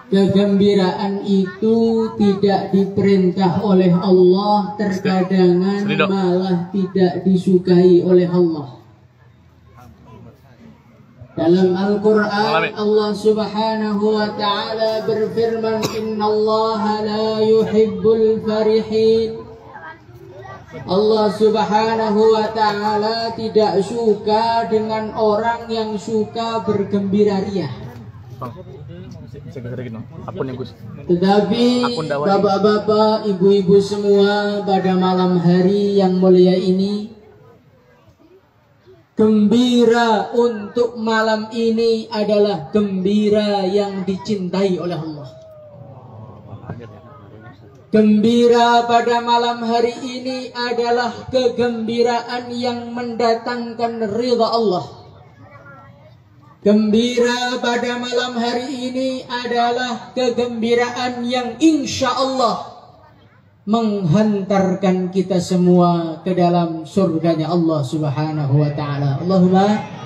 Kegembiraan itu tidak diperintah oleh Allah, terkadang malah tidak disukai oleh Allah. Dalam Al-Quran Allah subhanahu wa ta'ala berfirman, innallaha la yuhibbul farihin. Allah subhanahu wa ta'ala tidak suka dengan orang yang suka bergembira ria. Tetapi bapak-bapak, ibu-ibu semua, pada malam hari yang mulia ini, gembira untuk malam ini adalah gembira yang dicintai oleh Allah. Gembira pada malam hari ini adalah kegembiraan yang mendatangkan ridha Allah. Gembira pada malam hari ini adalah kegembiraan yang insya Allah menghantarkan kita semua ke dalam surganya Allah subhanahu wa ta'ala. Allahumma.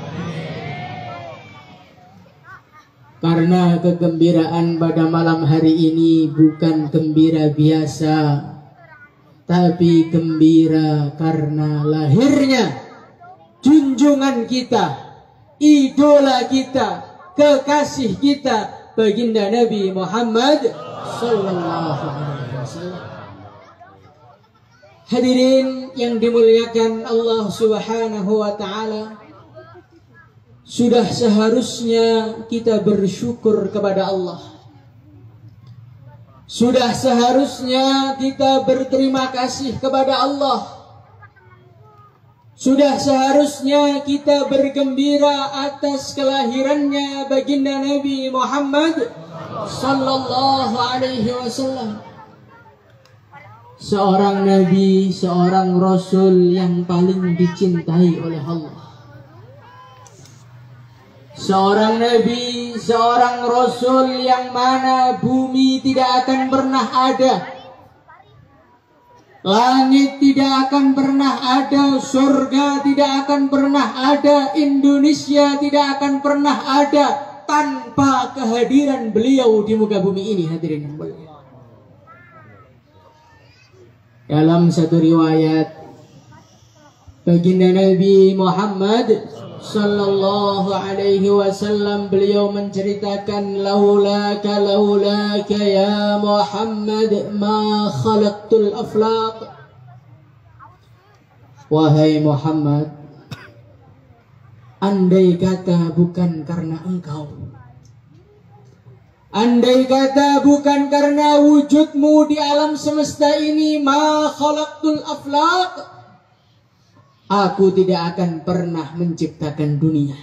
Karena kegembiraan pada malam hari ini bukan gembira biasa, tapi gembira karena lahirnya junjungan kita, idola kita, kekasih kita, baginda Nabi Muhammad sallallahu alaihi wasallam. Hadirin yang dimuliakan Allah subhanahu wa ta'ala, sudah seharusnya kita bersyukur kepada Allah. Sudah seharusnya kita berterima kasih kepada Allah. Sudah seharusnya kita bergembira atas kelahirannya baginda Nabi Muhammad sallallahu alaihi wasallam. Seorang nabi, seorang rasul yang paling dicintai oleh Allah. Seorang nabi, seorang rasul yang mana bumi tidak akan pernah ada, langit tidak akan pernah ada, surga tidak akan pernah ada, Indonesia tidak akan pernah ada tanpa kehadiran beliau di muka bumi ini. Hadirin yang mulia, dalam satu riwayat, baginda Nabi Muhammad sallallahu alaihi wasallam beliau menceritakan, laulaka ya Muhammad ma khalaqtul aflaq. Wahai Muhammad, andai kata bukan karena engkau, andai kata bukan karena wujudmu di alam semesta ini, ma khalaqtul aflaq, aku tidak akan pernah menciptakan dunia.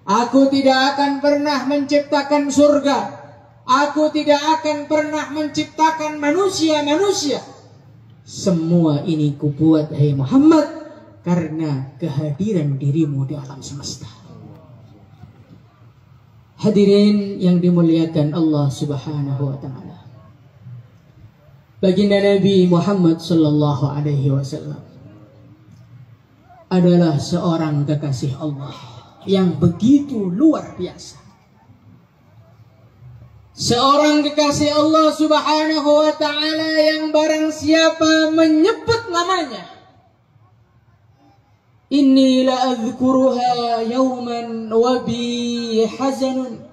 Aku tidak akan pernah menciptakan surga. Aku tidak akan pernah menciptakan manusia-manusia. Semua ini kubuat, hai Muhammad, karena kehadiran dirimu di alam semesta. Hadirin yang dimuliakan Allah subhanahu wa ta'ala, baginda Nabi Muhammad sallallahu alaihi wasallam adalah seorang kekasih Allah yang begitu luar biasa. Seorang kekasih Allah subhanahu wa ta'ala yang barang siapa menyebut namanya, inni la azkuruha yawman wa bi hazanun,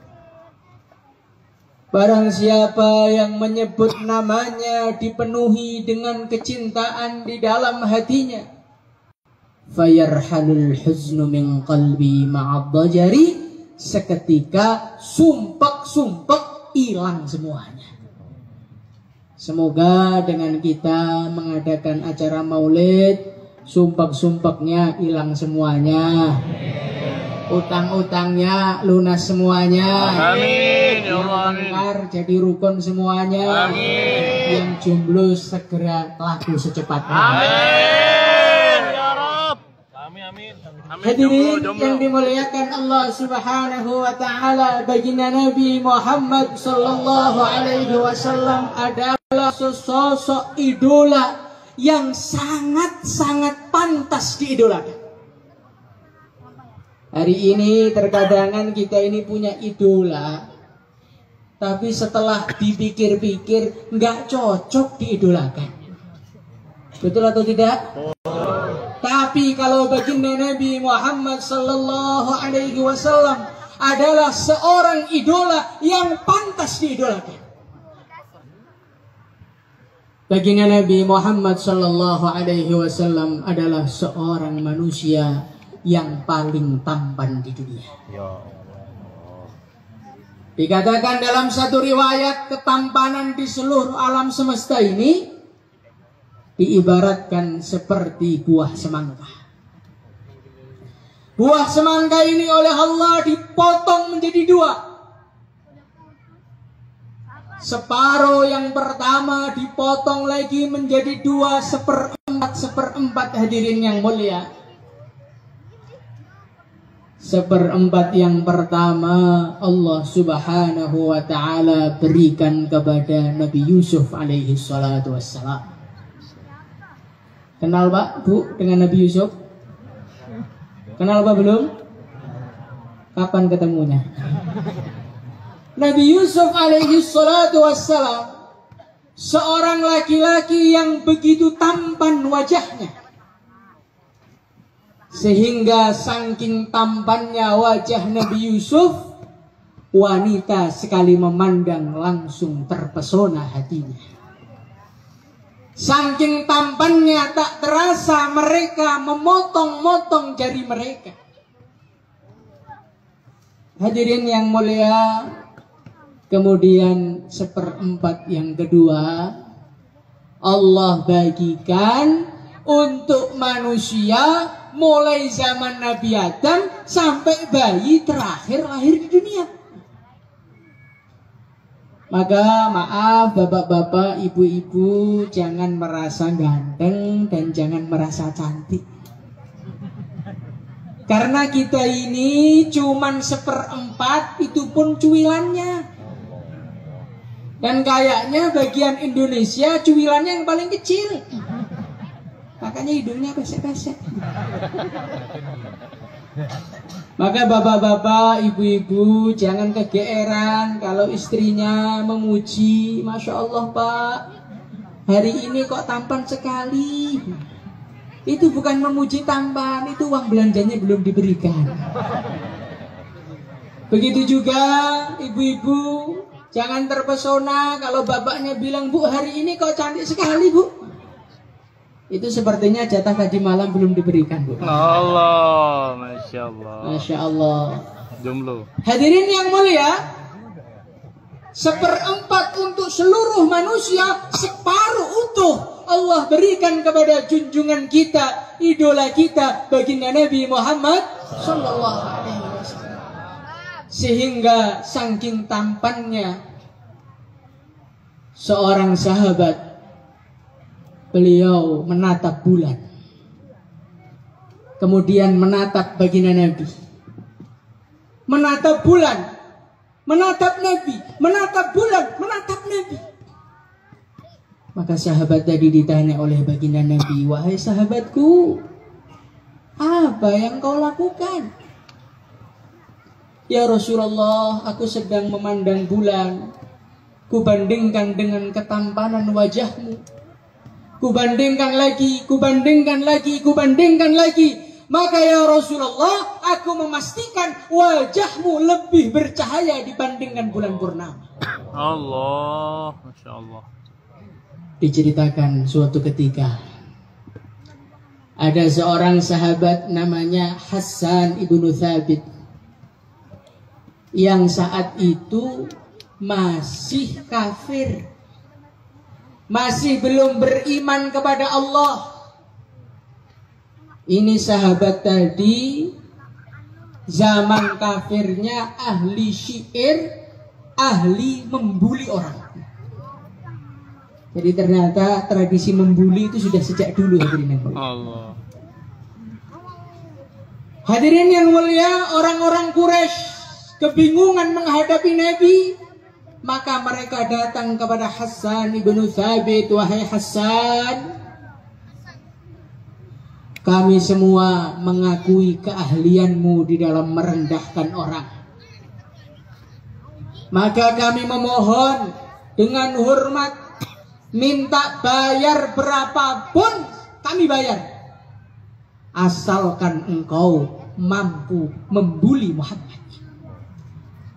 barang siapa yang menyebut namanya dipenuhi dengan kecintaan di dalam hatinya, fayarhalul huznu min qalbi ma'ad-dajari, seketika sumpek-sumpek hilang semuanya. Semoga dengan kita mengadakan acara maulid, sumpek-sumpeknya hilang semuanya, utang-utangnya lunas semuanya, amin ya Allah, jadi rukun semuanya, amin. Yang jomblo segera laku secepatnya, amin. Hadirin yang dimuliakan Allah subhanahu wa ta'ala, baginda Nabi Muhammad sallallahu alaihi wasallam adalah sosok idola yang sangat-sangat pantas diidolakan. Hari ini terkadangan kita ini punya idola, tapi setelah dipikir-pikir nggak cocok diidolakan. Betul atau tidak? Tapi kalau baginda Nabi Muhammad sallallahu alaihi wasallam adalah seorang idola yang pantas diidolakan. Baginda Nabi Muhammad sallallahu alaihi wasallam adalah seorang manusia yang paling tampan di dunia. Dikatakan dalam satu riwayat, ketampanan di seluruh alam semesta ini diibaratkan seperti buah semangka. Buah semangka ini oleh Allah dipotong menjadi dua. Separuh yang pertama dipotong lagi menjadi dua, seperempat hadirin yang mulia. Seperempat yang pertama Allah subhanahu wa ta'ala berikan kepada Nabi Yusuf alaihi salatu wassalam. Kenal Pak, Bu dengan Nabi Yusuf? Kenal Pak belum? Kapan ketemunya? Nabi Yusuf alaihi salatu wassalam seorang laki-laki yang begitu tampan wajahnya, sehingga saking tampannya wajah Nabi Yusuf, wanita sekali memandang langsung terpesona hatinya. Saking tampannya tak terasa mereka memotong-motong jari mereka. Hadirin yang mulia, kemudian seperempat yang kedua Allah bagikan untuk manusia mulai zaman Nabi Adam sampai bayi terakhir lahir di dunia. Maka maaf bapak-bapak, ibu-ibu, jangan merasa ganteng dan jangan merasa cantik. Karena kita ini cuman seperempat, itu pun cuilannya. Dan kayaknya bagian Indonesia cuilannya yang paling kecil. Makanya hidungnya pesek-pesek. Maka bapak-bapak, ibu-ibu, jangan kegeeran kalau istrinya memuji, Masya Allah Pak, hari ini kok tampan sekali. Itu bukan memuji tampan, itu uang belanjanya belum diberikan. Begitu juga ibu-ibu, jangan terpesona kalau bapaknya bilang, Bu hari ini kok cantik sekali Bu. Itu sepertinya jatah tadi malam belum diberikan, Bu. Allah, Masya Allah. Masya Allah. Jomblo. Hadirin yang mulia, seperempat untuk seluruh manusia, separuh utuh Allah berikan kepada junjungan kita, idola kita, baginda Nabi Muhammad sallallahu alaihi wasallam. Sehingga saking tampannya seorang sahabat, beliau menatap bulan, kemudian menatap baginda Nabi, menatap bulan, menatap Nabi, menatap bulan, menatap Nabi. Maka sahabat tadi ditanya oleh baginda Nabi, wahai sahabatku, apa yang kau lakukan? Ya Rasulullah, aku sedang memandang bulan, kubandingkan dengan ketampanan wajahmu. Kubandingkan lagi, kubandingkan lagi, kubandingkan lagi. Maka ya Rasulullah, aku memastikan wajahmu lebih bercahaya dibandingkan bulan purnama. Allah, Masya Allah. Diceritakan suatu ketika, ada seorang sahabat namanya Hassan ibnu Thabit, yang saat itu masih kafir, masih belum beriman kepada Allah. Ini sahabat tadi zaman kafirnya ahli syair, ahli membuli orang. Jadi ternyata tradisi membuli itu sudah sejak dulu, hadirin yang mulia. Allah. Hadirin yang mulia, orang-orang Quraisy kebingungan menghadapi Nabi. Maka mereka datang kepada Hassan ibnu Thabit, wahai Hassan, Kami semua mengakui keahlianmu di dalam merendahkan orang. Maka kami memohon dengan hormat, minta bayar berapapun kami bayar, asalkan engkau mampu membuli Muhammad,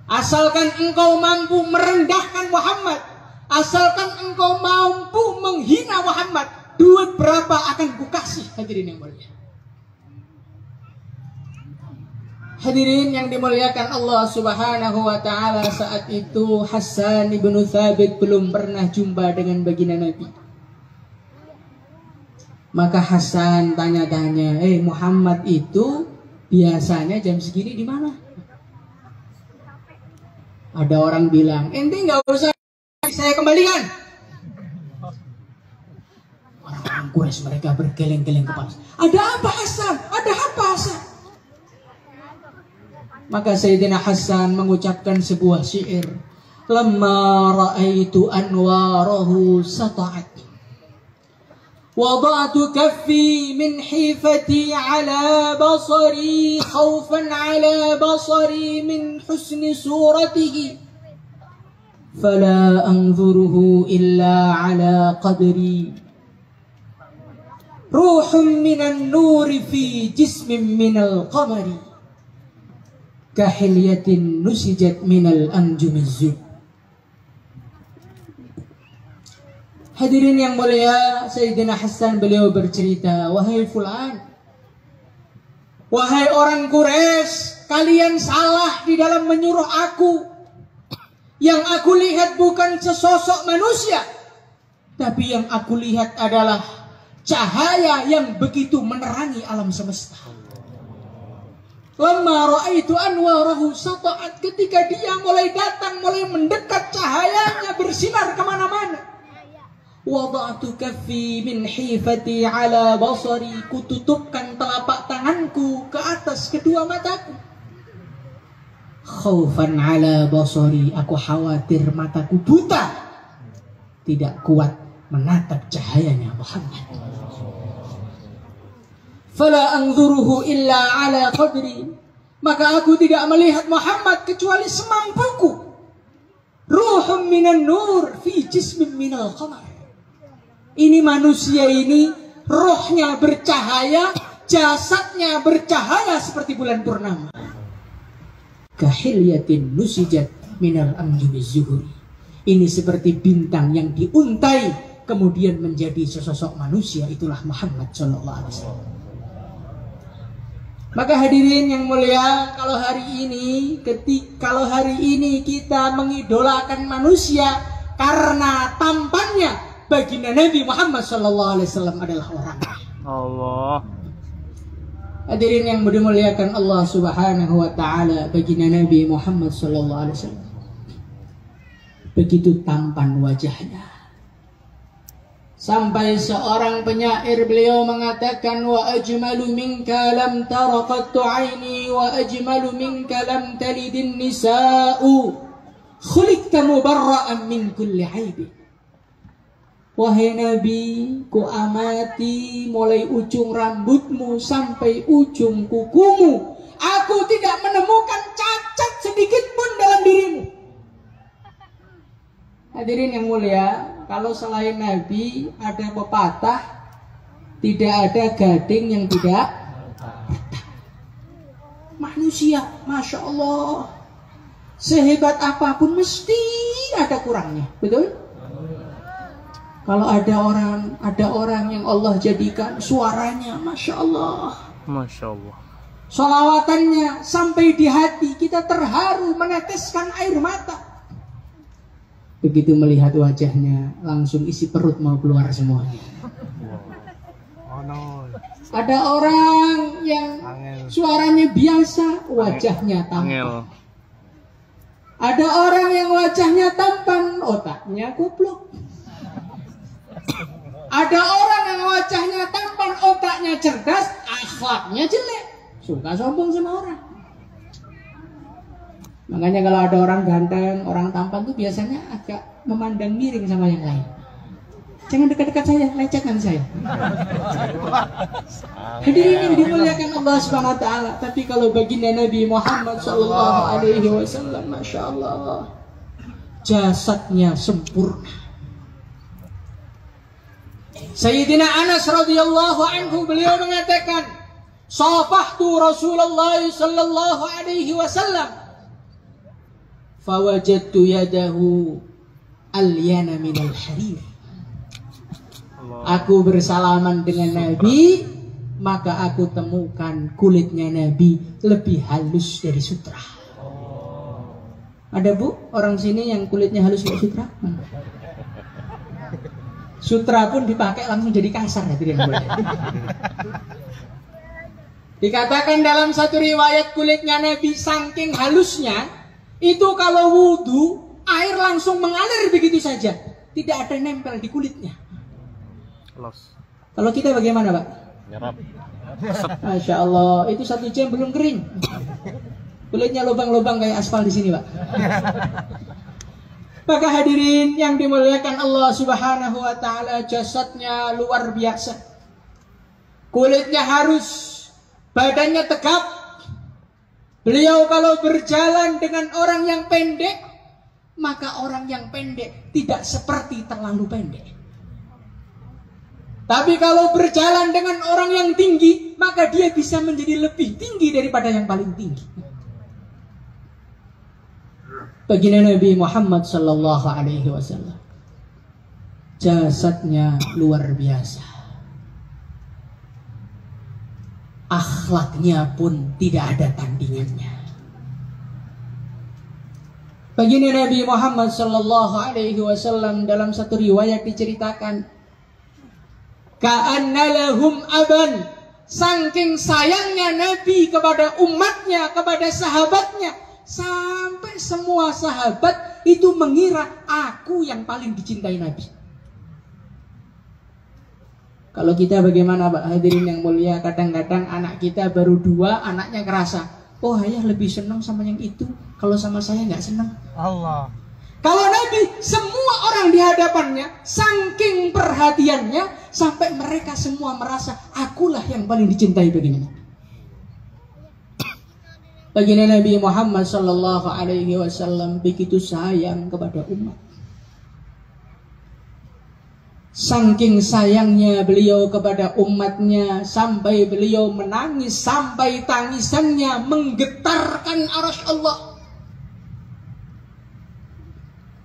asalkan engkau mampu merendahkan Muhammad, asalkan engkau mampu menghina Muhammad, duit berapa akan kukasih. Hadirin yang mulia, hadirin yang dimuliakan Allah Subhanahu wa taala, saat itu Hasan ibnu Thabit belum pernah jumpa dengan baginda Nabi. Maka Hasan tanya-tanya, Muhammad itu biasanya jam segini di mana? Ada orang bilang, ente nggak usah, saya kembalikan. Orang-orang Quraisy mereka bergeleng-geleng kepala. Ada apa Hasan? Ada apa Hasan? Maka Sayyidina Hasan mengucapkan sebuah syair, lamma ra'aitu anwarahu sata'at, wada'tu kaffi min hifati ala basari, khawfan ala basari min husni suratihi, fala anzuruhu illa ala qadri, ruhun minan nuri fi jismin minal qamari, kahilyatin nusijat minal anjumizzub. Hadirin yang mulia, Sayyidina Hasan beliau bercerita, wahai fulan, wahai orang Quraisy, kalian salah di dalam menyuruh aku. Yang aku lihat bukan sesosok manusia, tapi yang aku lihat adalah cahaya yang begitu menerangi alam semesta. Lamma ra'aitu anwarahu sata'at, ketika dia mulai datang, mulai mendekat, cahayanya bersinar kemana-mana. Wada'tu kaffi min hifati ala basari, kututupkan telapak tanganku ke atas kedua mataku. Khaufan ala basari, aku khawatir mataku buta, tidak kuat menatap cahayanya Muhammad. Fala anzuruhu illa ala qadri, maka aku tidak melihat Muhammad kecuali semampuku. Ruhum minan nur fi jismin minal qamar. Ini manusia ini rohnya bercahaya, jasadnya bercahaya seperti bulan purnama. Kahilyatin nusijat minal amjuni zuhuri. Ini seperti bintang yang diuntai kemudian menjadi sesosok manusia, itulah Muhammad sallallahu alaihi wasallam. Maka hadirin yang mulia, kalau hari ini kita mengidolakan manusia karena tampannya, baginda Nabi Muhammad sallallahu alaihi wasallam adalah orang. Allah. Hadirin yang dimuliakan Allah Subhanahu wa taala, baginda Nabi Muhammad sallallahu alaihi wasallam begitu tampan wajahnya, sampai seorang penyair beliau mengatakan, wa ajmalu minka lam tara qattu aini, wa ajmalu minka lam talidin nisa'u, khuliqta mubarra'an min kulli aibin. Wahai Nabi, ku amati mulai ujung rambutmu sampai ujung kukumu, aku tidak menemukan cacat sedikit pun dalam dirimu. Hadirin yang mulia, kalau selain Nabi ada pepatah, tidak ada gading yang tidak retak. Manusia, Masya Allah, sehebat apapun mesti ada kurangnya, betul? Kalau ada orang yang Allah jadikan suaranya, Masya Allah, Masya Allah, sholawatannya sampai di hati kita terharu, meneteskan air mata. Begitu melihat wajahnya, langsung isi perut mau keluar semuanya. Ada orang yang suaranya biasa, wajahnya tampan. Ada orang yang wajahnya tampan, otaknya goblok. Ada orang yang wajahnya tampan, otaknya cerdas, akhlaknya jelek, suka sombong sama orang. Makanya kalau ada orang ganteng, orang tampan tuh biasanya agak memandang miring sama yang lain. Jangan dekat-dekat saya, lecet nanti saya. Hadirin yang dimuliakan Allah Subhanahu wa taala. Tapi kalau baginda Nabi Muhammad sallallahu alaihi wasallam, Masya Allah, jasadnya sempurna. Sayyidina Anas radhiyallahu anhu, beliau mengatakan, "Safahtu Rasulullah sallallahu alaihi wasallam, fawajadtu yadahu alyana minal harir." Aku bersalaman dengan Nabi, maka aku temukan kulitnya Nabi lebih halus dari sutra. Ada bu, orang sini yang kulitnya halus dari sutra? Sutra pun dipakai langsung jadi kasar. Dikatakan dalam satu riwayat kulitnya Nabi saking halusnya, itu kalau wudhu, air langsung mengalir begitu saja. Tidak ada nempel di kulitnya. Kalau kita bagaimana Pak? Nyerap. Masya Allah, itu 1 jam belum kering. Kulitnya lubang-lubang kayak aspal di sini Pak. Maka hadirin yang dimuliakan Allah Subhanahu wa taala, jasadnya luar biasa. Kulitnya harus, badannya tegap. Beliau kalau berjalan dengan orang yang pendek, maka orang yang pendek tidak seperti terlalu pendek. Tapi kalau berjalan dengan orang yang tinggi, maka dia bisa menjadi lebih tinggi daripada yang paling tinggi. Baginda Nabi Muhammad sallallahu alaihi wasallam, jasadnya luar biasa. Akhlaknya pun tidak ada tandingannya. Baginda Nabi Muhammad sallallahu alaihi wasallam dalam satu riwayat diceritakan, ka'anna lahum aban, saking sayangnya Nabi kepada umatnya, kepada sahabatnya, sampai semua sahabat itu mengira aku yang paling dicintai Nabi. Kalau kita bagaimana Pak hadirin yang mulia, kadang-kadang anak kita baru 2, anaknya kerasa, oh ayah lebih senang sama yang itu, kalau sama saya nggak senang. Allah. Kalau Nabi, semua orang di hadapannya, saking perhatiannya, sampai mereka semua merasa akulah yang paling dicintai baginda. Baginda Nabi Muhammad sallallahu alaihi wasallam begitu sayang kepada umat. Saking sayangnya beliau kepada umatnya, sampai beliau menangis, sampai tangisannya menggetarkan arsy Allah.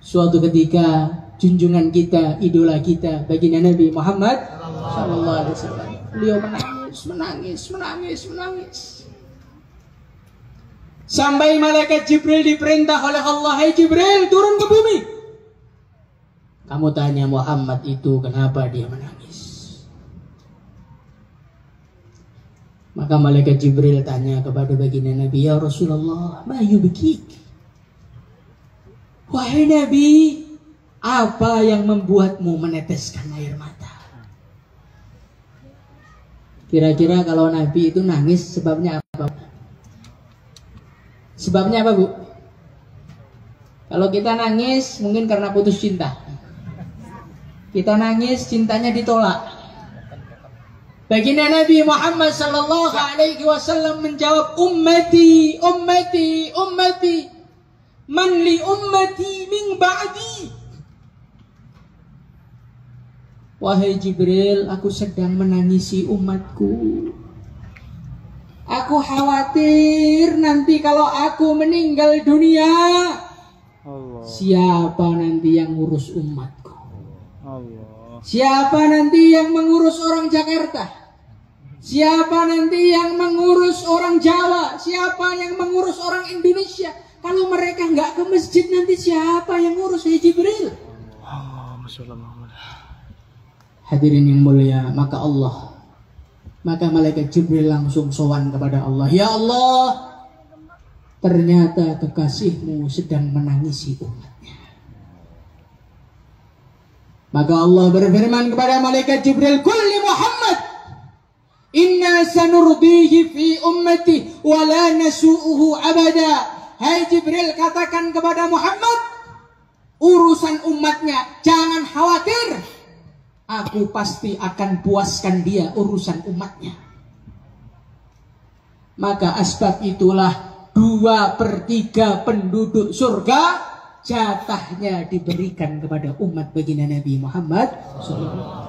Suatu ketika junjungan kita, idola kita, baginda Nabi Muhammad sallallahu alaihi wasallam, beliau menangis. Sampai malaikat Jibril diperintah oleh Allah, "Hai Jibril, turun ke bumi. Kamu tanya Muhammad itu kenapa dia menangis." Maka malaikat Jibril tanya kepada baginda Nabi, "Ya Rasulullah, ma yubkik?" Wahai Nabi, apa yang membuatmu meneteskan air mata? Kira-kira kalau Nabi itu nangis sebabnya apa? Sebabnya apa Bu? Kalau kita nangis mungkin karena putus cinta. Kita nangis cintanya ditolak. Baginda Nabi Muhammad sallallahu alaihi wasallam menjawab, "Ummati, ummati, ummati. Man li ummati min ba'di." Wahai Jibril, aku sedang menangisi umatku. Aku khawatir nanti kalau aku meninggal dunia, Allah, siapa nanti yang ngurus umatku? Allah. Siapa nanti yang mengurus orang Jakarta? Siapa nanti yang mengurus orang Jawa? Siapa yang mengurus orang Indonesia? Kalau mereka nggak ke masjid, nanti siapa yang ngurus? Ya Jibril. Hadirin yang mulia, maka malaikat Jibril langsung sowan kepada Allah. Ya Allah, ternyata kekasihmu sedang menangisi umatnya. Maka Allah berfirman kepada malaikat Jibril, "Qul li Muhammad, inna sanurdihi fi ummati wa la nasu'uhu abada." Hai Jibril, katakan kepada Muhammad, urusan umatnya jangan khawatir. aku pasti akan puaskan dia urusan umatnya. Maka asbab itulah 2/3 penduduk surga jatahnya diberikan kepada umat baginda Nabi Muhammad SAW.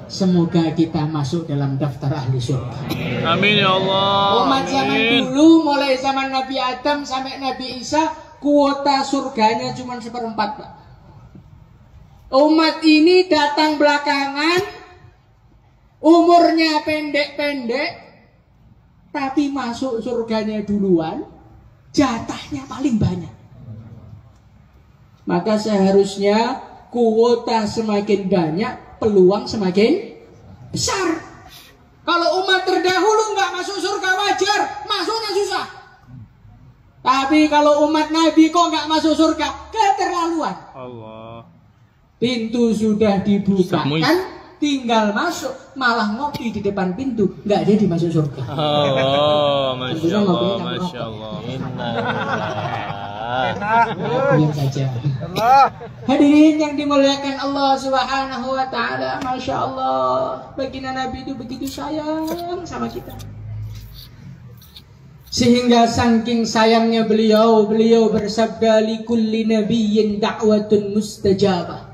Semoga kita masuk dalam daftar ahli surga. Amin ya Allah. Umat zaman dulu, mulai zaman Nabi Adam sampai Nabi Isa, kuota surganya cuma 1/4, Pak. Umat ini datang belakangan, umurnya pendek-pendek, tapi masuk surganya duluan, jatahnya paling banyak. Maka seharusnya kuota semakin banyak, peluang semakin besar. Kalau umat terdahulu nggak masuk surga wajar, masuknya susah. Tapi kalau umat Nabi kok nggak masuk surga, keterlaluan. Allah. Pintu sudah dibukakan, tinggal masuk, malah ngopi di depan pintu, nggak jadi masuk surga. Oh, masya Allah, masya Allah. Diam saja. Hadirin yang dimuliakan Allah Subhanahu wa taala, masya Allah, baginda Nabi itu begitu sayang sama kita. Sehingga saking sayangnya beliau bersabda, likulli nabiyyin da'watun mustajabah.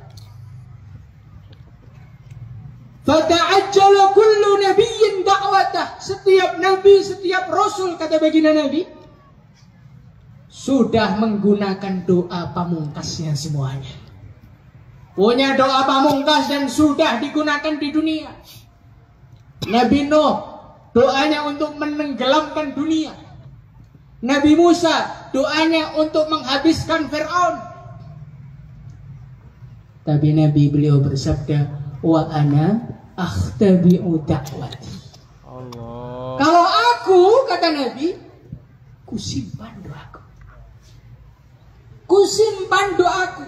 Fata'ajjala kullu nabiyyin da'watah. Setiap nabi, setiap rasul, kata baginda Nabi, sudah menggunakan doa pamungkasnya semuanya. Punya doa pamungkas dan sudah digunakan di dunia. Nabi Nuh, doanya untuk menenggelamkan dunia. Nabi Musa, doanya untuk menghabiskan Fir'aun. Tapi Nabi beliau bersabda, wa ana akhtabi'u da'wati. Allah. Kalau aku, kata Nabi, kusimpan doaku. Kusimpan doaku.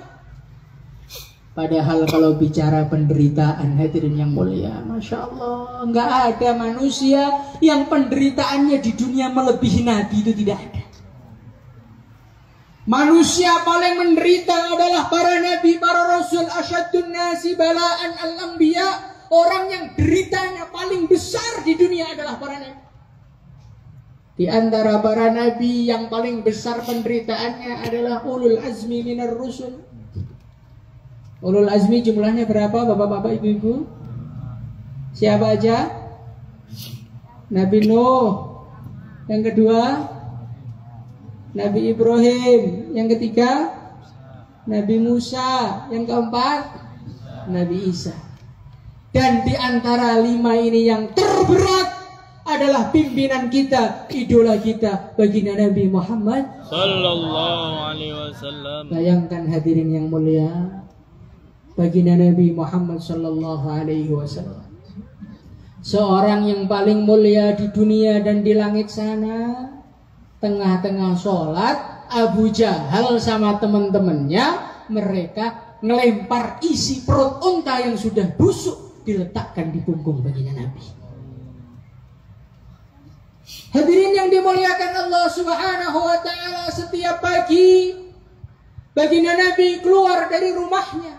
Padahal kalau bicara penderitaan, hadirin yang mulia, masya Allah, nggak ada manusia yang penderitaannya di dunia melebihi Nabi, itu tidak ada. Manusia paling menderita adalah para nabi, para rasul. Asyaddun nasi bala'an al-anbiya. Orang yang deritanya paling besar di dunia adalah para nabi. Di antara para nabi yang paling besar penderitaannya adalah ulul azmi minar rusul. Ulul azmi jumlahnya berapa, bapak-bapak, ibu-ibu? Siapa aja? Nabi Nuh. Yang kedua, Nabi Ibrahim. Yang ketiga, Nabi Musa. Yang keempat, Nabi Isa. Dan di antara 5 ini yang terberat adalah pimpinan kita, idola kita, baginda Nabi Muhammad Sallallahu alaihi wasallam. Bayangkan hadirin yang mulia, baginda Nabi Muhammad sallallahu alaihi wasallam, seorang yang paling mulia di dunia dan di langit sana, tengah-tengah sholat, Abu Jahal sama teman-temannya, mereka ngelempar isi perut unta yang sudah busuk, diletakkan di punggung baginda Nabi. Hadirin yang dimuliakan Allah Subhanahu wa taala, setiap pagi baginda Nabi keluar dari rumahnya.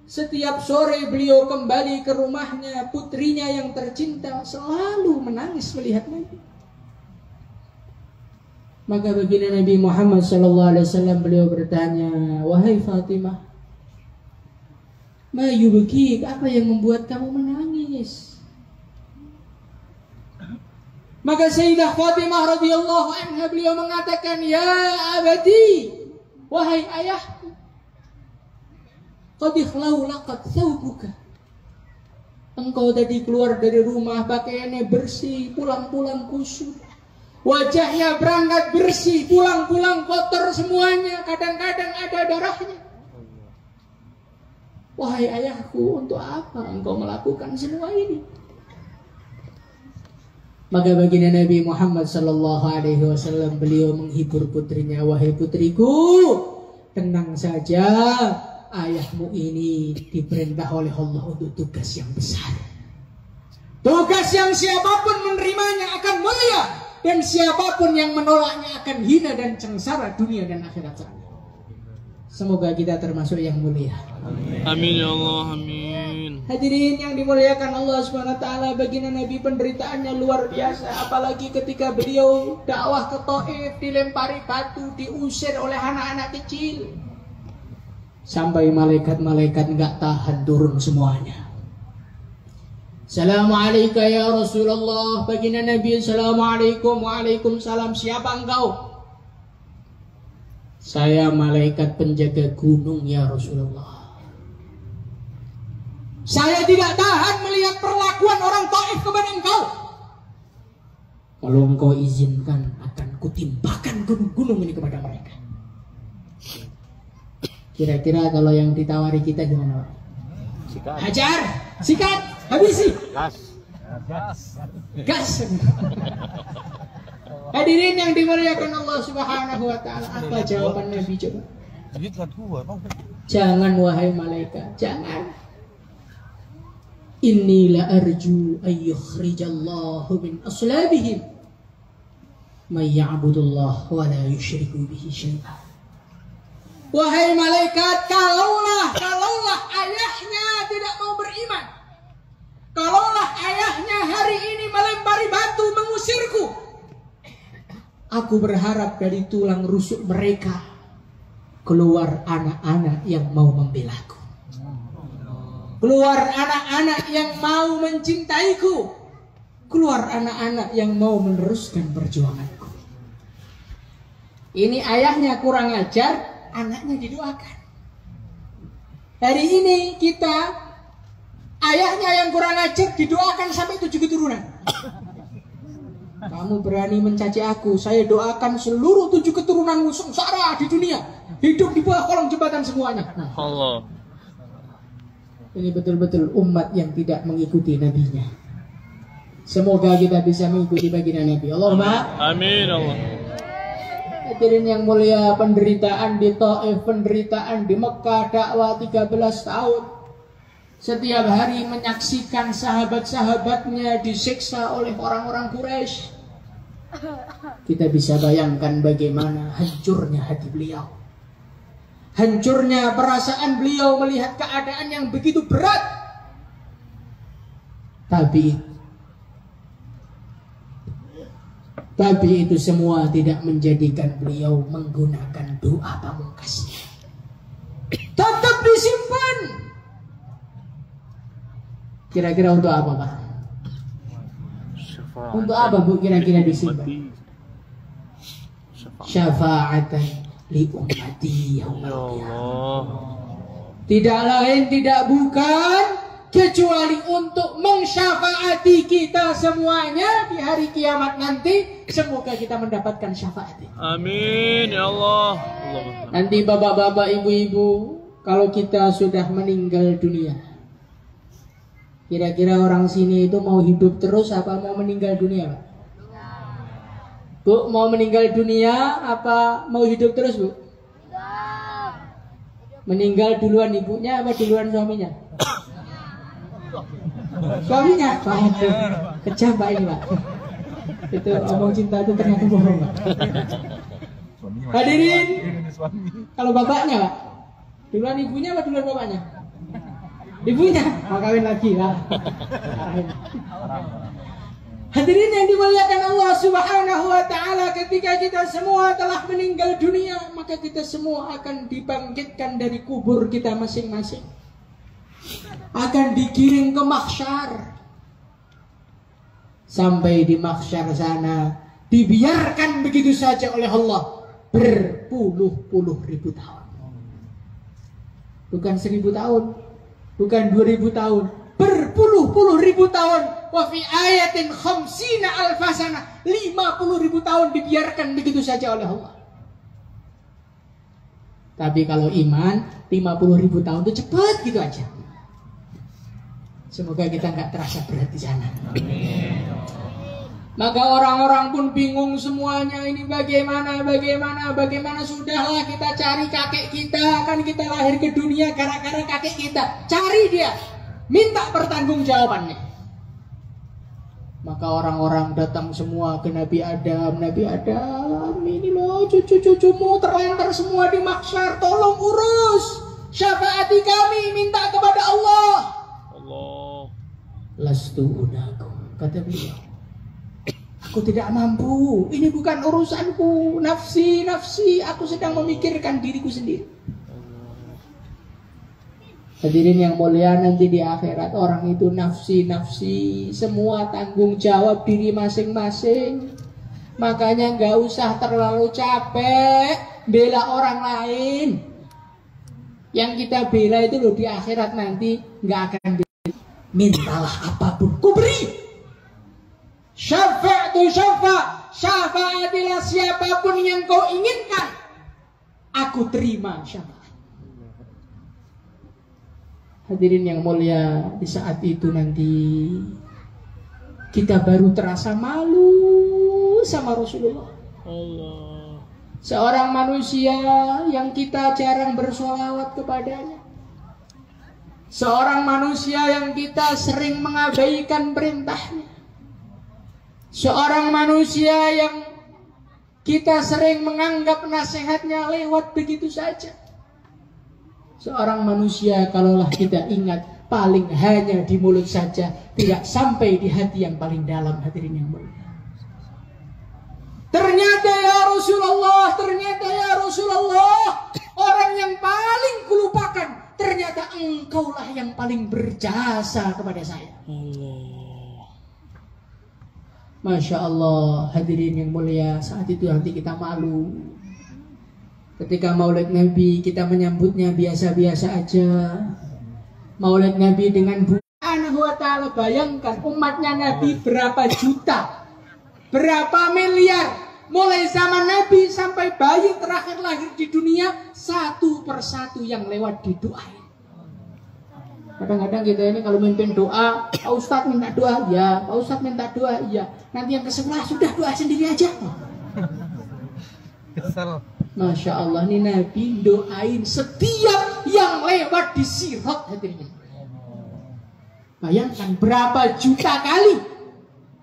Setiap sore beliau kembali ke rumahnya, putrinya yang tercinta selalu menangis melihat Nabi. Maka baginda Nabi Muhammad SAW beliau bertanya, wahai Fatimah, ma yubkik, apa yang membuat kamu menangis? Maka Sayyidah Fatimah radhiyallahu anha beliau mengatakan, ya abadi, wahai ayahku, qad ikhlau laqad thawbuka. Engkau tadi keluar dari rumah pakaiannya bersih, pulang-pulang kusut. Wajahnya berangkat bersih, pulang-pulang kotor semuanya, kadang-kadang ada darahnya. Wahai ayahku, untuk apa engkau melakukan semua ini? Maka baginda Nabi Muhammad SAW beliau menghibur putrinya, wahai putriku, tenang saja, ayahmu ini diperintah oleh Allah untuk tugas yang besar. Tugas yang siapapun menerimanya akan mulia, dan siapapun yang menolaknya akan hina dan sengsara dunia dan akhirat sana. Semoga kita termasuk yang mulia. Amin ya Allah, amin. Hadirin yang dimuliakan Allah Subhanahu wa taala, baginda Nabi penderitaannya luar biasa, apalagi ketika beliau dakwah ke Taif, dilempari batu, diusir oleh anak-anak kecil. Sampai malaikat-malaikat enggak tahan turun semuanya. Assalamualaikum ya Rasulullah, baginda Nabi, Assalamualaikum. Waalaikumsalam. Siapa engkau? Saya malaikat penjaga gunung ya Rasulullah. Saya tidak tahan melihat perlakuan orang Taif kepada engkau. Kalau engkau izinkan, akan kutimpakan gunung-gunung ini kepada mereka. Kira-kira kalau yang ditawari kita gimana? Sikat. Hajar, sikat, habisi. Gas. Hadirin yang dimuliakan Allah Subhanahu wa taala, apa jawaban Nabi coba? Jangan wahai malaikat, jangan. Inni la arju ay yukhrijallahu min aslabihim may ya'budullah wa la yusyriku bihi syai'an. Wahai malaikat, kalaulah ayahnya tidak mau beriman, kalaulah ayahnya hari ini melempari batu mengusirku, aku berharap dari tulang rusuk mereka keluar anak-anak yang mau membelaku, keluar anak-anak yang mau mencintaiku, keluar anak-anak yang mau meneruskan perjuanganku. Ini ayahnya kurang ajar, anaknya didoakan. Hari ini kita, ayahnya yang kurang ajar didoakan sampai 7 keturunan. Kamu berani mencaci aku, saya doakan seluruh 7 keturunanmu sengsara di dunia, hidup di bawah kolong jembatan semuanya. Nah, Allah. ini betul-betul umat yang tidak mengikuti nabinya. Semoga kita bisa mengikuti baginda Nabi. Allahumma amin Allah. Hadirin yang mulia, penderitaan di Taif, penderitaan di Mekah, dakwah 13 tahun. Setiap hari menyaksikan sahabat-sahabatnya disiksa oleh orang-orang Quraisy. Kita bisa bayangkan bagaimana hancurnya hati beliau, hancurnya perasaan beliau melihat keadaan yang begitu berat. Tapi itu semua tidak menjadikan beliau menggunakan doa pamungkasnya. Tetap disimpan. Kira-kira untuk apa, Pak? Untuk apa, Bu, kira-kira disimpan? Syafa'atan li ummati yaumil qiyamah. Tidak lain, tidak bukan kecuali untuk mensyafaati kita semuanya di hari kiamat nanti. Semoga kita mendapatkan syafaat. Amin ya Allah. Nanti bapak-bapak, ibu-ibu, kalau kita sudah meninggal dunia, kira-kira orang sini itu mau hidup terus apa mau meninggal dunia, Pak? Bu, mau meninggal dunia apa mau hidup terus, Bu? Meninggal duluan ibunya apa duluan suaminya? Suaminya. Waduh, kejam Pak ini, Pak. Itu omong cinta itu ternyata bohong, Pak. Hadirin, kalau bapaknya, Pak, duluan ibunya apa duluan bapaknya? Ibunya. Mau kawin lagi, Pak. Hadirin yang dimuliakan Allah Subhanahu wa taala, ketika kita semua telah meninggal dunia, maka kita semua akan dibangkitkan dari kubur kita masing-masing. Akan digiring ke mahsyar. Sampai di mahsyar sana dibiarkan begitu saja oleh Allah berpuluh-puluh ribu tahun. Bukan 1000 tahun, bukan 2000 tahun, berpuluh-puluh ribu tahun. Wa fi ayatin khamsina alfasana, 50.000 tahun dibiarkan begitu saja oleh Allah. Tapi kalau iman 50.000 tahun itu cepat gitu aja. Semoga kita nggak terasa berat di sana. Maka orang-orang pun bingung semuanya, ini bagaimana sudahlah kita cari kakek kita, kan kita lahir ke dunia gara-gara kakek kita, cari dia, minta pertanggungjawabannya. Maka orang-orang datang semua ke Nabi Adam, ini loh cucu-cucumu terlantar semua di mahsyar, tolong urus, syafaati kami, minta kepada Allah. lastuunakum. Kata beliau, aku tidak mampu, ini bukan urusanku, nafsi, aku sedang memikirkan diriku sendiri. Hadirin yang mulia, nanti di akhirat orang itu nafsi, semua tanggung jawab diri masing-masing. Makanya nggak usah terlalu capek bela orang lain. Yang kita bela itu loh di akhirat nanti nggak akan bela. Mintalah apapun, ku beri. Syafaatilah siapapun yang kau inginkan, aku terima syafaat. Hadirin yang mulia, di saat itu nanti kita baru terasa malu sama Rasulullah. Allah. Seorang manusia yang kita jarang bersolawat kepadanya. Seorang manusia yang kita sering mengabaikan perintahnya. Seorang manusia yang kita sering menganggap nasihatnya lewat begitu saja. Seorang manusia kalaulah kita ingat paling hanya di mulut saja, tidak sampai di hati yang paling dalam. Hadirin yang mulia, ternyata ya Rasulullah, orang yang paling kulupakan, ternyata engkaulah yang paling berjasa kepada saya. Allah. Masya Allah. Hadirin yang mulia, saat itu nanti kita malu. Ketika maulid Nabi kita menyambutnya biasa-biasa aja. Maulid Nabi dengan Subhanahu wa ta'ala, bayangkan umatnya Nabi berapa juta, berapa miliar. Mulai zaman Nabi sampai bayi terakhir lahir di dunia, satu persatu yang lewat didoain. Kadang-kadang kita ini kalau mimpin doa, Pak Ustadz minta doa, ya. Pak Ustadz minta doa, ya. Nanti yang ke-11 sudah doa sendiri aja. Masya Allah, ini Nabi doain setiap yang lewat di Sirat. Hadirin, bayangkan berapa juta kali,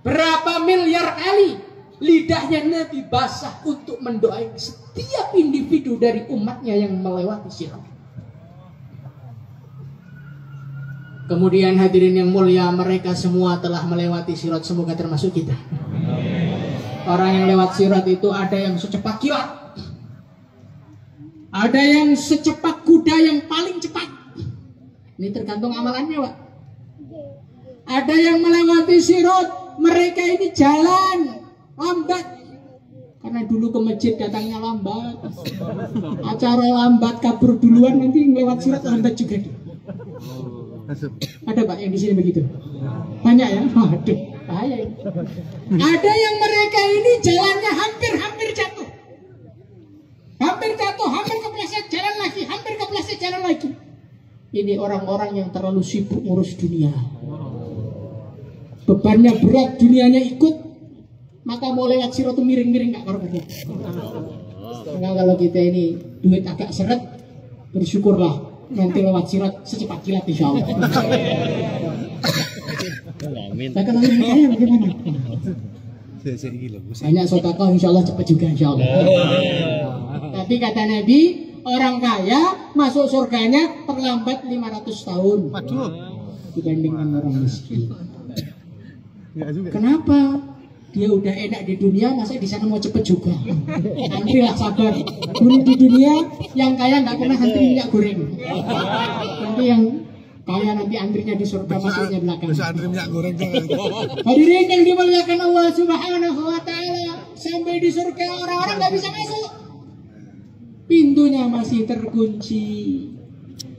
berapa miliar kali lidahnya Nabi basah untuk mendoain setiap individu dari umatnya yang melewati Sirat. Kemudian hadirin yang mulia, mereka semua telah melewati Sirat, semoga termasuk kita. Orang yang lewat Sirat itu ada yang secepat kilat, ada yang secepat kuda yang paling cepat. Ini tergantung amalannya, Pak. Ada yang melewati Sirat, mereka ini jalan lambat. Karena dulu ke masjid datangnya lambat. Acara lambat, kabur duluan, nanti lewat Sirat lambat juga. Ada Pak yang di sini begitu? Banyak ya? Waduh, bahaya ini. Ada yang mereka ini jalannya hampir jatuh. Hampir kepleset jalan lagi, hampir kepleset jalan lagi. Ini orang-orang yang terlalu sibuk ngurus dunia. Bebannya berat, dunianya ikut, maka mau lewat Sirat itu miring-miring gak karuan. Nah, kalau kita ini duit agak seret, bersyukurlah nanti lewat Sirat secepat kilat insya Allah. Nah, kalau ini kaya bagaimana? Banyak sedekah insya Allah cepat juga insya Allah. Tapi kata Nabi, orang kaya masuk surganya terlambat 500 tahun dibandingkan orang miskin. Kenapa? Dia udah enak di dunia, masa di sana mau cepet juga? Antrilah sabar. Dulu di dunia yang kaya nggak pernah antri minyak goreng. Nanti yang kaya nanti antrinya di surga, masuknya belakang. Antri minyak goreng. Hadirin yang dimuliakan Allah Subhanahu wa ta'ala, sampai di surga orang-orang nggak bisa masuk. Pintunya masih terkunci.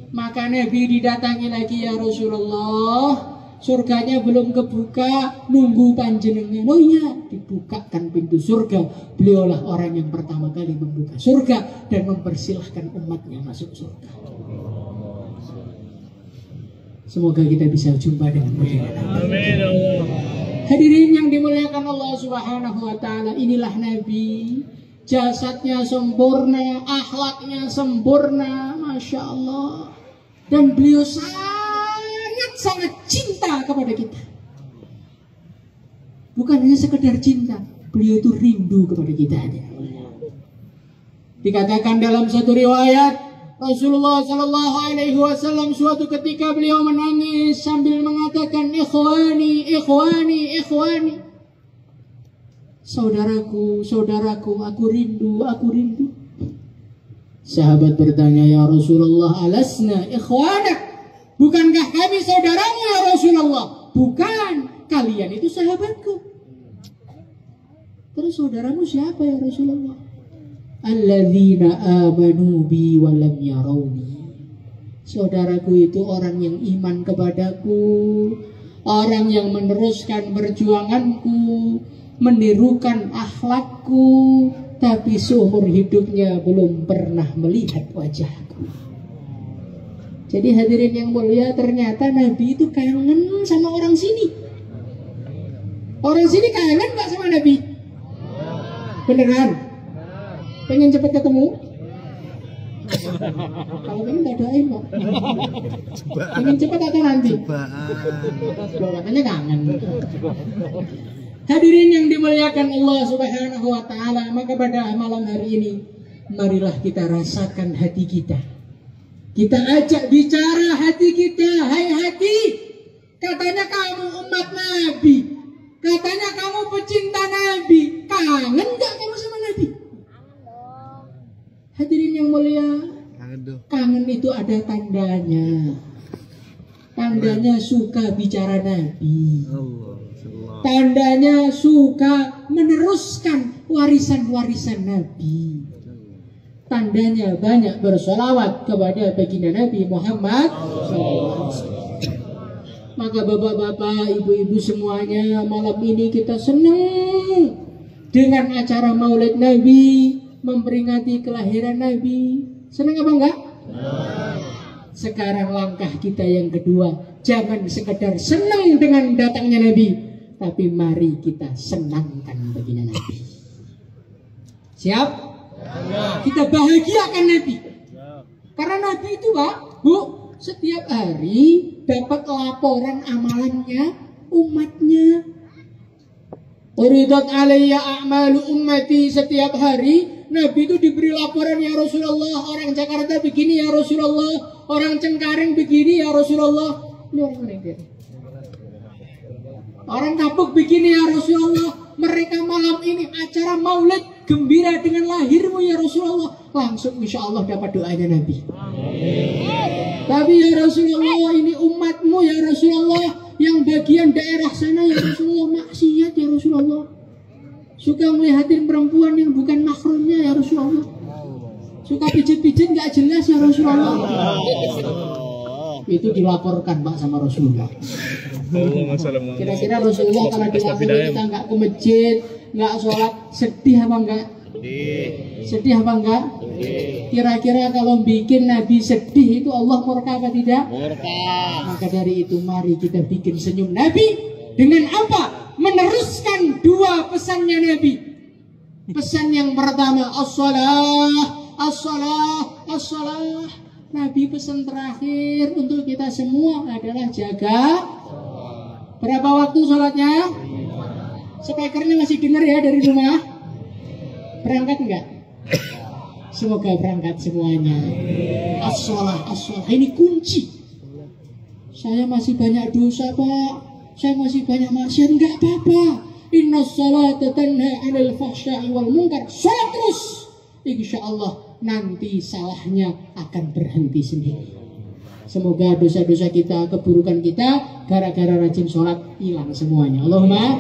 Maka Nabi didatangi lagi, ya Rasulullah, surganya belum kebuka, nunggu panjenengan. Oh iya, dibukakan pintu surga. Beliaulah orang yang pertama kali membuka surga dan mempersilahkan umatnya masuk surga. Semoga kita bisa jumpa dengan beliau. Amin Allah. Hadirin yang dimuliakan Allah Subhanahu wa ta'ala, inilah Nabi. Jasadnya sempurna, akhlaknya sempurna, Masya Allah. Dan beliau sangat cinta kepada kita. Bukan hanya sekedar cinta, beliau itu rindu kepada kita. Dikatakan dalam satu riwayat, Rasulullah Shallallahu Alaihi Wasallam suatu ketika beliau menangis sambil mengatakan, ikhwani, ikhwani, ikhwani. Saudaraku, saudaraku, aku rindu, aku rindu. Sahabat bertanya, ya Rasulullah, alasna ikhwanak? Bukankah kami saudaramu ya Rasulullah? Bukan, kalian itu sahabatku. Terus saudaramu siapa ya Rasulullah? Alladzina amanu bi wa lam yarawni. Saudaraku itu orang yang iman kepadaku, orang yang meneruskan perjuanganku, menirukan akhlakku, tapi seumur hidupnya belum pernah melihat wajahku. Jadi hadirin yang mulia, ternyata Nabi itu kangen sama orang sini. Orang sini kangen gak sama Nabi? Beneran? Pengen cepat ketemu? Kalau pengen tak doain kok. Pengen cepat atau nanti? Katanya kangen. Hadirin yang dimuliakan Allah Subhanahu wa Ta'ala, maka pada malam hari ini marilah kita rasakan hati kita. Kita ajak bicara hati kita. Hai hati, katanya kamu umat Nabi, katanya kamu pecinta Nabi, kangen gak kamu sama Nabi? Hadirin yang mulia, kangen itu ada tandanya. Tandanya suka bicara Nabi, tandanya suka meneruskan warisan-warisan Nabi, tandanya banyak bersolawat kepada baginda Nabi Muhammad SAW. Maka bapak-bapak, ibu-ibu semuanya, malam ini kita senang dengan acara Maulid Nabi, memperingati kelahiran Nabi. Senang apa enggak? Sekarang langkah kita yang kedua, jangan sekedar senang dengan datangnya Nabi, tapi mari kita senangkan baginda Nabi. Siap? Kita bahagiakan Nabi. Karena Nabi itu Pak, Bu, setiap hari dapat laporan amalannya umatnya. Uridat alayya a'malu ummati, setiap hari Nabi itu diberi laporan, ya Rasulullah, orang Jakarta begini ya Rasulullah, orang Cengkareng begini ya Rasulullah. Orang Kapuk begini ya Rasulullah, mereka malam ini acara maulid gembira dengan lahirmu ya Rasulullah. Langsung insya Allah dapat doanya Nabi. Tapi ya Rasulullah, ini umatmu ya Rasulullah, yang bagian daerah sana ya Rasulullah maksiat ya Rasulullah, suka melihatin perempuan yang bukan mahramnya ya Rasulullah, suka pijit-pijit gak jelas ya Rasulullah. Itu dilaporkan Pak sama Rasulullah. Kira-kira Rasulullah kalau dilaporin kita gak ke masjid, gak sholat, sedih apa enggak? Sedih apa enggak? Kira-kira kalau bikin Nabi sedih itu Allah murka apa tidak? Murka. Maka dari itu mari kita bikin senyum Nabi dengan apa? Meneruskan dua pesannya Nabi. Pesan yang pertama, as-salah, as-salah, as-salah. Nabi pesan terakhir untuk kita semua adalah jaga. Berapa waktu sholatnya? Speakernya masih dengar ya dari rumah? Berangkat enggak? Semoga berangkat semuanya. As-salah, as-salah. Ini kunci. Saya masih banyak dosa Pak, saya masih banyak maksiat, enggak apa-apa. Inna sholata tanha 'anil fahsya'i wal munkar. Sholat terus, insya Allah nanti salahnya akan berhenti sendiri. Semoga dosa-dosa kita, keburukan kita gara-gara rajin sholat hilang semuanya. Allahumma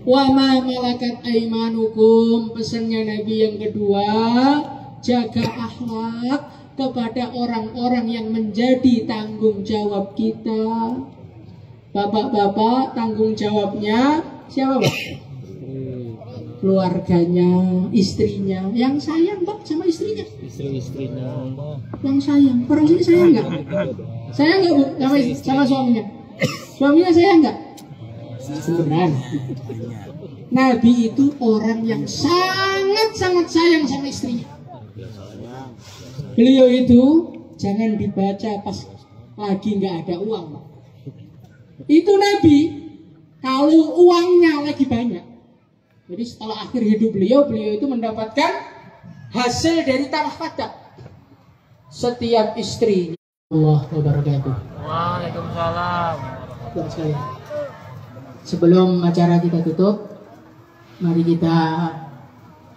wa ma malakat aimanukum. Pesannya Nabi yang kedua, jaga akhlak kepada orang-orang yang menjadi tanggung jawab kita. Bapak-bapak, tanggung jawabnya siapa Pak? Keluarganya, istrinya. Yang sayang Pak sama istrinya. Istri-istrinya. Yang sayang. Orang sini sayang nggak? Sayang nggak Bu sama suaminya? Suaminya sayang nggak? Beneran. Nabi itu orang yang sangat-sangat sayang sama istrinya. Beliau itu jangan dibaca pas lagi nggak ada uang. Itu Nabi kalau uangnya lagi banyak. Jadi setelah akhir hidup beliau itu mendapatkan hasil dari tanah Fadak. setiap istri. Allah wabarakatuh. Waalaikumsalam. Bapak sekalian, sebelum acara kita tutup, mari kita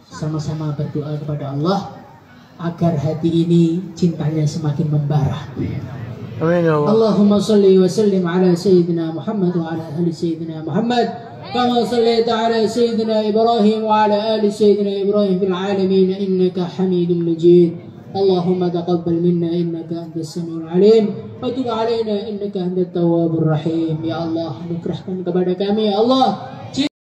sama-sama berdoa kepada Allah agar hati ini cintanya semakin membara. Amin ya Allah. Allahumma salli wa sallim ala sayyidina Muhammad wa ala ali sayyidina Muhammad kama sallaita ala sayyidina Ibrahim wa ala ali sayyidina Ibrahim fil alamin innaka Hamidum Majid. Allahumma taqabbal minna innaka antas samiul alim wa tub alaina innaka antat tawwabur rahim. Ya Allah, anugerahkan kepada kami ya Allah